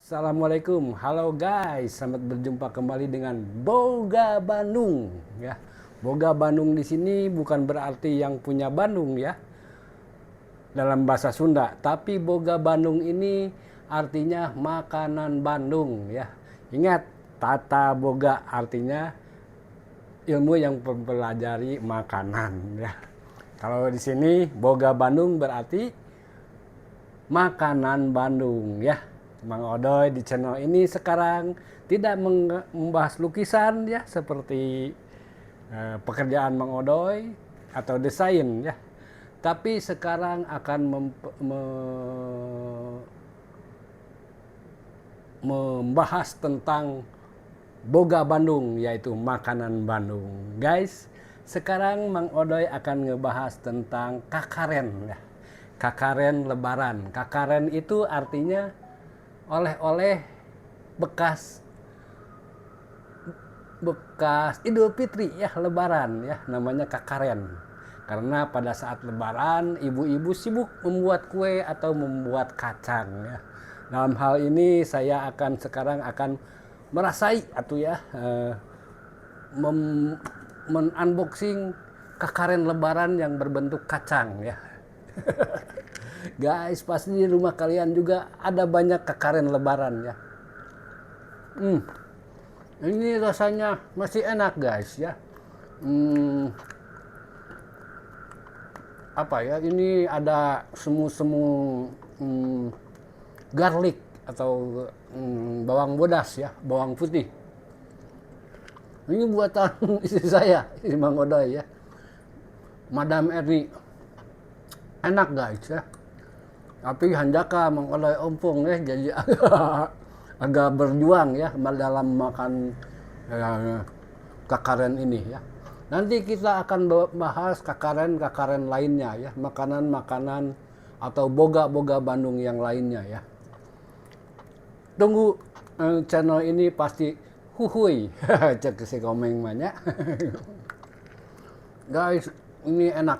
Assalamualaikum, halo guys, selamat berjumpa kembali dengan Boga Bandung ya. Boga Bandung di sini bukan berarti yang punya Bandung ya dalam bahasa Sunda, tapi Boga Bandung ini artinya makanan Bandung ya. Ingat, tata boga artinya ilmu yang mempelajari makanan ya. Kalau di sini Boga Bandung berarti makanan Bandung ya. Mang Odoy di channel ini sekarang tidak membahas lukisan ya seperti pekerjaan Mang Odoy atau desain ya. Tapi sekarang akan membahas tentang Boga Bandung, yaitu makanan Bandung. Guys, sekarang Mang Odoy akan ngebahas tentang kakaren ya. Kakaren lebaran. Kakaren itu artinya oleh-oleh bekas Idul Fitri ya, lebaran ya, namanya kakaren. Karena pada saat lebaran ibu-ibu sibuk membuat kue atau membuat kacang ya. Dalam hal ini saya sekarang akan merasai atau ya men-unboxing kakaren lebaran yang berbentuk kacang ya. Guys, pasti di rumah kalian juga ada banyak kakaren lebaran ya. Ini rasanya masih enak guys ya. Apa ya? Ini ada semu-semu garlic atau bawang bodas ya, bawang putih. Ini buatan istri saya, Mang Odoy ya. Madam Erni. Enak guys ya. Tapi hanjaka Mang Odoy ompong ya, jadi agak berjuang ya dalam makan kakaren ini ya. Nanti kita akan bahas kakaren lainnya ya, makanan-makanan atau boga-boga Bandung yang lainnya ya. Tunggu channel ini pasti huhui cek si komeng banyak. Guys, ini enak.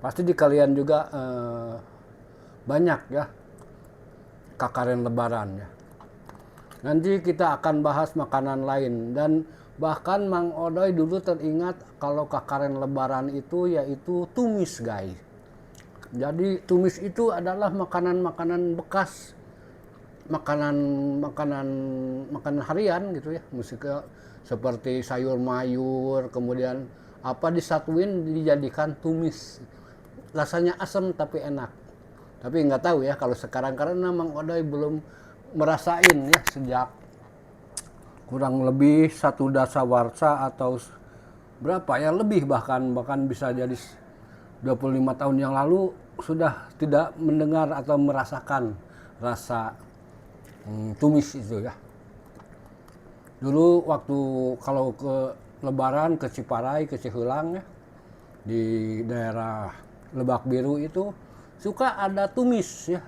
Pasti di kalian juga banyak ya kakaren lebaran ya. Nanti kita akan bahas makanan lain, dan bahkan Mang Odoy dulu teringat kalau kakaren lebaran itu yaitu tumis guys. Jadi tumis itu adalah makanan-makanan bekas, makanan harian gitu ya. Musiknya seperti sayur mayur, kemudian apa disatuin dijadikan tumis. Rasanya asam tapi enak. Tapi nggak tahu ya kalau sekarang, karena Mang Odoy belum merasain ya sejak kurang lebih 1 dasawarsa atau berapa ya, lebih bahkan bisa jadi 25 tahun yang lalu sudah tidak mendengar atau merasakan rasa tumis itu ya. Dulu waktu kalau ke lebaran ke Ciparai, ke Cihulang ya, di daerah Lebak Biru itu suka ada tumis ya.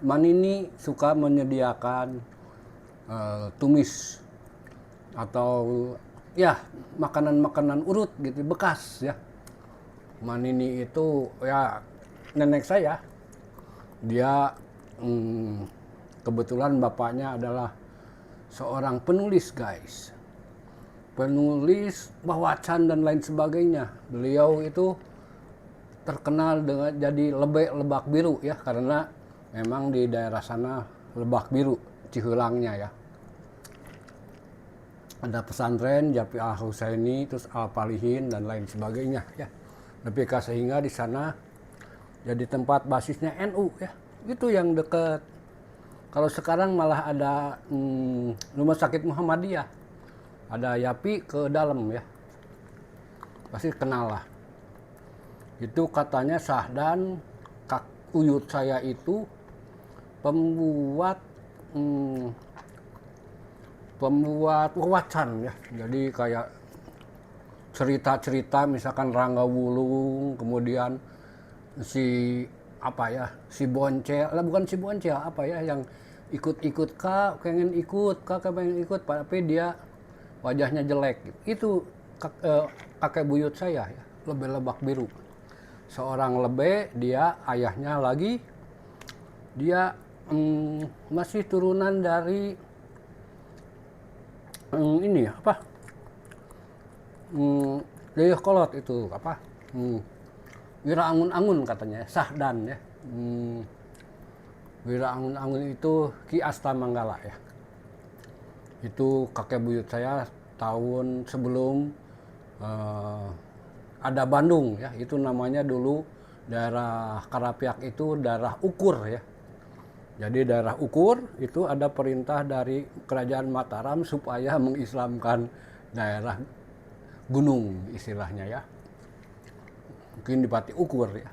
Manini suka menyediakan tumis atau ya makanan-makanan urut gitu bekas ya. Manini itu ya nenek saya, dia kebetulan bapaknya adalah seorang penulis guys, penulis bawacan dan lain sebagainya. Beliau itu terkenal dengan jadi Lebak Biru ya, karena memang di daerah sana Lebak Biru, Cihulangnya ya. Ada pesantren Japi Al Husaini, terus Al Palihin dan lain sebagainya ya. Tapi sehingga di sana jadi tempat basisnya NU ya. Itu yang dekat. Kalau sekarang malah ada Rumah Sakit Muhammadiyah. Ada Yapi ke dalam ya. Pasti kenal lah. Itu katanya Sahdan, kak uyut saya itu pembuat wawacan ya. Jadi kayak cerita-cerita misalkan Rangga Wulung, kemudian si Boncel, bukan si Boncel, yang ikut-ikut kak pengen ikut, tapi dia wajahnya jelek. Itu kakek buyut saya ya, Lebak Biru. Seorang lebe, dia ayahnya lagi dia Masih turunan dari ini ya apa? Dayakolot itu apa? Wira Angun-Angun katanya, Sahdan ya. Wira Angun-Angun itu Ki Astamanggala ya. Itu kakek buyut saya tahun sebelum ada Bandung ya. Itu namanya dulu daerah Karapiak itu daerah Ukur ya. Jadi daerah Ukur itu ada perintah dari Kerajaan Mataram supaya mengislamkan daerah gunung istilahnya ya. Mungkin di Pati Ukur ya.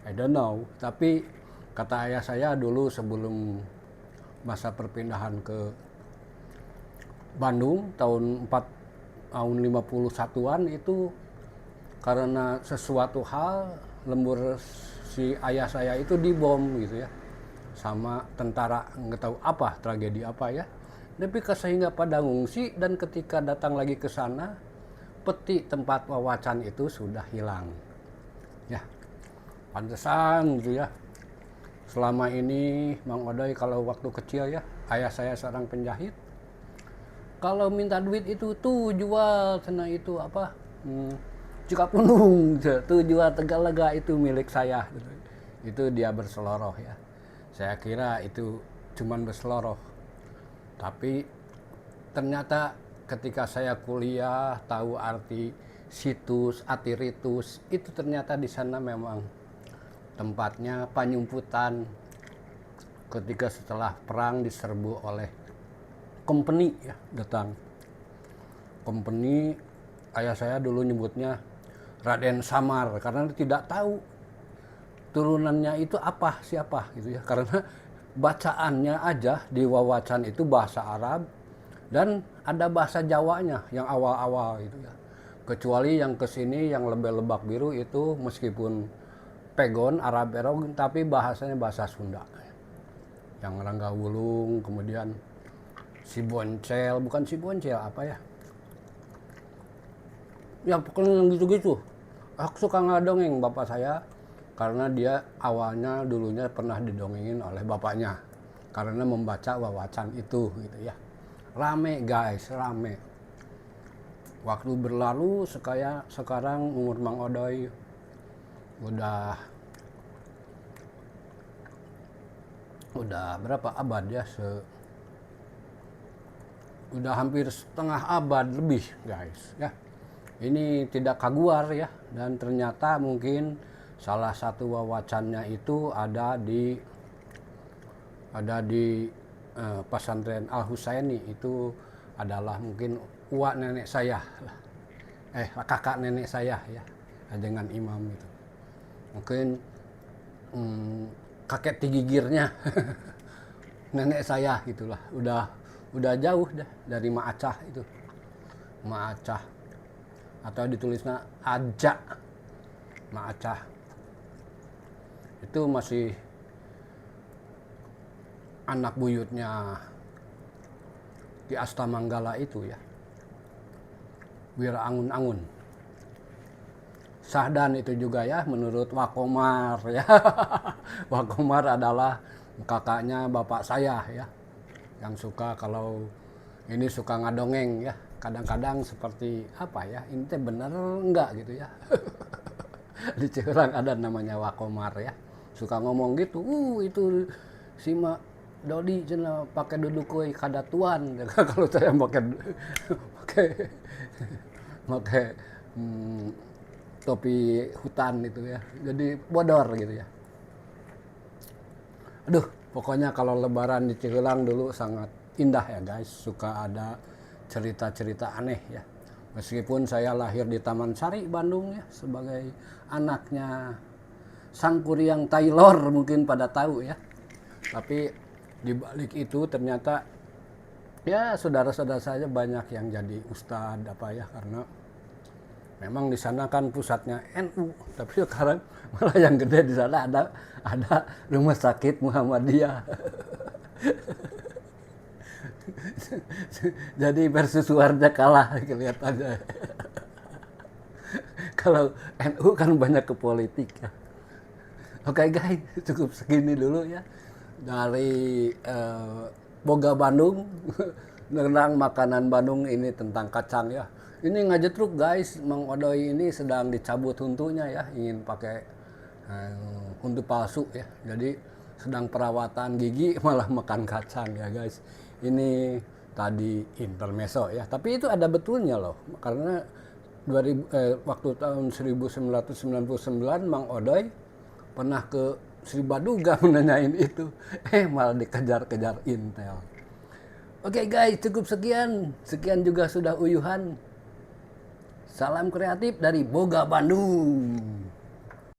I don't know. Tapi kata ayah saya dulu sebelum masa perpindahan ke Bandung tahun 51-an itu karena sesuatu hal lembur si ayah saya itu dibom gitu ya sama tentara, nggak tahu apa tragedi apa ya, tapi sehingga pada ngungsi dan ketika datang lagi ke sana peti tempat wawacan itu sudah hilang ya. Pantesan gitu ya selama ini Mang Odoy kalau waktu kecil ya, ayah saya seorang penjahit, kalau minta duit itu tuh jual sana itu apa Cikapundung tuh jual Tegalega itu milik saya gitu. Itu dia berseloroh ya. Saya kira itu cuman berseloroh, tapi ternyata ketika saya kuliah tahu arti situs atiritus itu ternyata di sana memang tempatnya penyumputan ketika setelah perang diserbu oleh company ya, datang company. Ayah saya dulu nyebutnya Raden Samar karena tidak tahu turunannya itu apa siapa gitu ya, karena bacaannya aja di wawacan itu bahasa Arab dan ada bahasa Jawanya yang awal-awal gitu ya, kecuali yang kesini yang Lebak Biru itu meskipun pegon Arab Erog tapi bahasanya bahasa Sunda yang Rangga Wulung, kemudian si Boncel, bukan si Boncel apa ya pokoknya yang gitu-gitu. Aku suka ngadongeng bapak saya karena dia awalnya dulunya pernah didongengin oleh bapaknya karena membaca wawacan itu gitu ya. Rame guys, rame. Waktu berlalu sekarang umur Mang Odoy udah berapa abad ya, udah hampir setengah abad lebih guys ya. Ini tidak kaguar ya, dan ternyata mungkin salah satu wawacannya itu ada di pesantren Al Husaini. Itu adalah mungkin uak nenek saya kakak nenek saya ya dengan imam itu. Mungkin kakek tigigirnya nenek saya gitulah. Udah jauh dah dari Maacah itu. Maacah atau ditulisnya Aja Maacah. Itu masih anak buyutnya Ki Astamanggala itu ya. Wira Angun-Angun. Sahdan itu juga ya menurut Wakomar ya. Wakomar adalah kakaknya bapak saya ya. Yang suka kalau ini suka ngadongeng ya. Kadang-kadang seperti apa ya, ini teh bener enggak gitu ya. Di Ciherang ada namanya Wakomar ya. Suka ngomong gitu, itu si Mak Dodi cina pakai duduk kue kadatuan. Kalau saya pakai topi hutan itu ya. Jadi bodor gitu ya. Aduh, pokoknya kalau lebaran di Ciherang dulu sangat indah ya guys. Suka ada cerita-cerita aneh ya. Meskipun saya lahir di Taman Sari, Bandung ya, sebagai anaknya Sang Kuryang Taylor mungkin pada tahu ya. Tapi di balik itu ternyata ya saudara-saudara saya banyak yang jadi ustadz apa ya, karena memang di sana kan pusatnya NU. Tapi sekarang malah yang gede di sana ada rumah sakit Muhammadiyah. Jadi versus Wardah kalah kelihatannya. Kalau NU kan banyak ke politik ya. Oke guys, cukup segini dulu ya. dari Boga Bandung tentang makanan Bandung ini tentang kacang ya. Ini ngajetruk guys, Mang Odoy ini sedang dicabut huntunya ya, ingin pakai huntu palsu ya. Jadi sedang perawatan gigi malah makan kacang ya guys. Ini tadi intermezzo ya, tapi itu ada betulnya loh, karena waktu tahun 1999 Mang Odoy pernah ke Sri Baduga menanyain itu, malah dikejar-kejar Intel. Oke guys, cukup sekian juga sudah uyuhan. Salam kreatif dari Boga Bandung.